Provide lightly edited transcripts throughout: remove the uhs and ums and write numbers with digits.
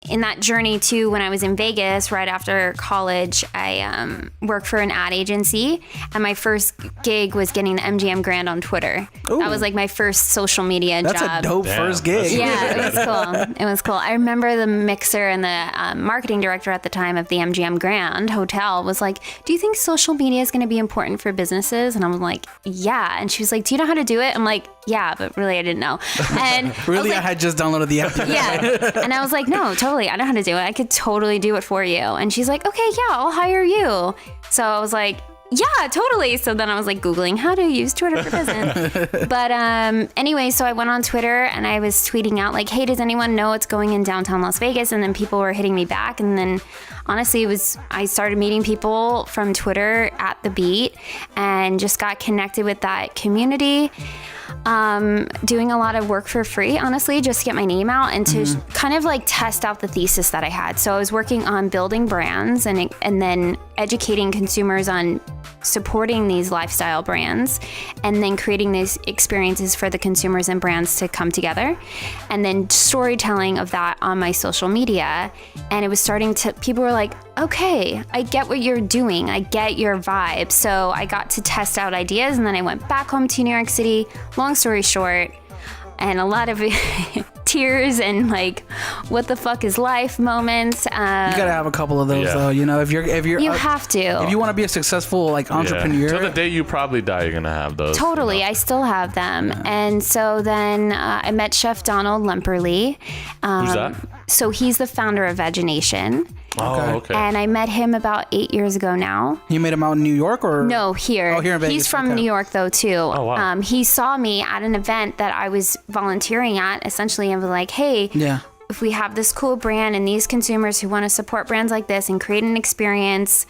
in that journey too, when I was in Vegas right after college, I worked for an ad agency, and my first gig was getting the MGM Grand on Twitter. Ooh. That was like my first social media job. That's a dope first gig. Yeah, it was cool. It was cool. I remember the mixer and the marketing director at the time of the MGM Grand Hotel was like, "Do you think social media is going to be important for businesses?" And I'm like, "Yeah." And she was like, "Do you know how to do it?" I'm like, "Yeah," but really I didn't know. And really, I had just downloaded the app. Yeah. And I was like, "No, totally. I know how to do it. I could totally do it for you." And she's like, "Okay, yeah, I'll hire you." So I was like, "Yeah, totally." So then I was like Googling how to use Twitter for business. But anyway, so I went on Twitter and I was tweeting out like, "Hey, does anyone know what's going in downtown Las Vegas?" And then people were hitting me back. And then honestly, I started meeting people from Twitter at the beat and just got connected with that community. Doing a lot of work for free, honestly, just to get my name out and to kind of like test out the thesis that I had. So I was working on building brands and then educating consumers on supporting these lifestyle brands, and then creating these experiences for the consumers and brands to come together, and then storytelling of that on my social media. And it was starting to, people were like, "Okay, I get what you're doing. I get your vibe." So I got to test out ideas, and then I went back home to New York City. Long story short, and a lot of tears and like, what the fuck is life moments. You gotta have a couple of those though. You know, if you're you have to. If you want to be a successful like entrepreneur, till the day you probably die, you're gonna have those. Totally, you know? I still have them. Yeah. And so then I met Chef Donald Lemperly. Who's that? So he's the founder of Vegination. Oh, okay. And I met him about 8 years ago now. You met him out in New York or? No, here. Oh, here in Vegas. He's from New York though too. Oh, wow. He saw me at an event that I was volunteering at, essentially, and was like, "Hey, if we have this cool brand and these consumers who want to support brands like this and create an experience,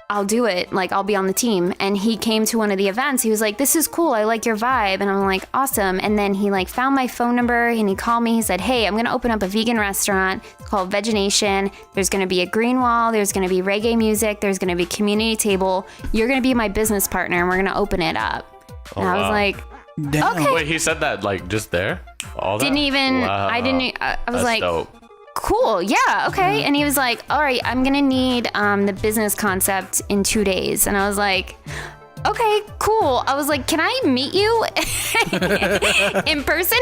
I'll do it. Like, I'll be on the team." And he came to one of the events. He was like, "This is cool. I like your vibe." And I'm like, "Awesome." And then he like found my phone number and he called me. He said, "Hey, I'm going to open up a vegan restaurant. It's called Vegination. There's going to be a green wall. There's going to be reggae music. There's going to be a community table. You're going to be my business partner and we're going to open it up." And I was like, damn. "Okay." Wait, he said that like just there? All that? Didn't even, Wow. I was That's like, dope. "Cool, yeah, okay." And he was like, "All right, I'm gonna need the business concept in 2 days." And I was like, "Okay, cool." I was like, "Can I meet you in person?"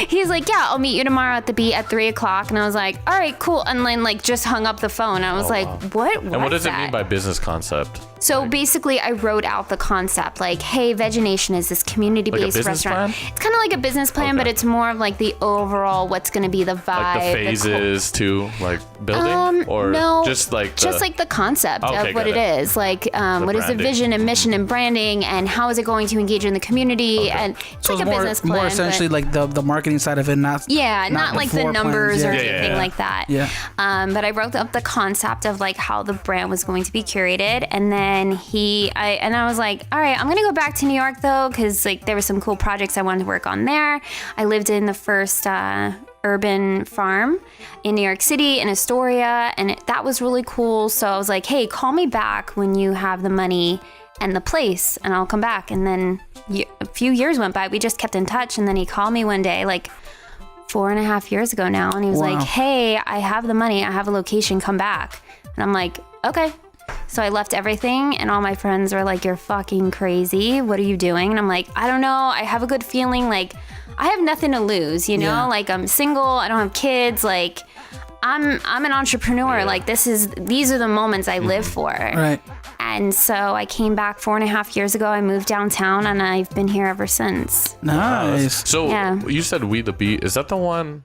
He's like, "Yeah, I'll meet you tomorrow at the beat at 3:00. And I was like, "All right, cool." And then like just hung up the phone. I was like, wow. What? And what does it mean by business concept? So basically, I wrote out the concept like, "Hey, Vegination is this community-based like restaurant." Plan? It's kind of like a business plan, but it's more of like the overall what's going to be the vibe. Like the phases to like building, or no, just like the concept of what it is. Like, what is the branding. vision and mission and branding, and how is it going to engage in the community? And it's So like it's a business plan, more essentially like the marketing side of it, not like the floor numbers plans. or Yeah. anything like that. Yeah. But I wrote up the concept of like how the brand was going to be curated, and then I was like, "All right, I'm gonna go back to New York though, because like there were some cool projects I wanted to work on there." I lived in the first urban farm in New York City in Astoria, and that was really cool. So I was like, "Hey, call me back when you have the money and the place, and I'll come back." And then a few years went by. We just kept in touch, and then he called me one day, like 4.5 years ago now, and he was like, "Hey, I have the money. I have a location. Come back." And I'm like, "Okay." So I left everything, and all my friends were like, "You're fucking crazy. What are you doing?" And I'm like, "I don't know. I have a good feeling. Like, I have nothing to lose, you know? Yeah. Like, I'm single. I don't have kids. Like, I'm an entrepreneur. Like, these are the moments I live for." Right. And so I came back 4.5 years ago. I moved downtown, and I've been here ever since. Nice. So Yeah. you said We the Beat. Is that the one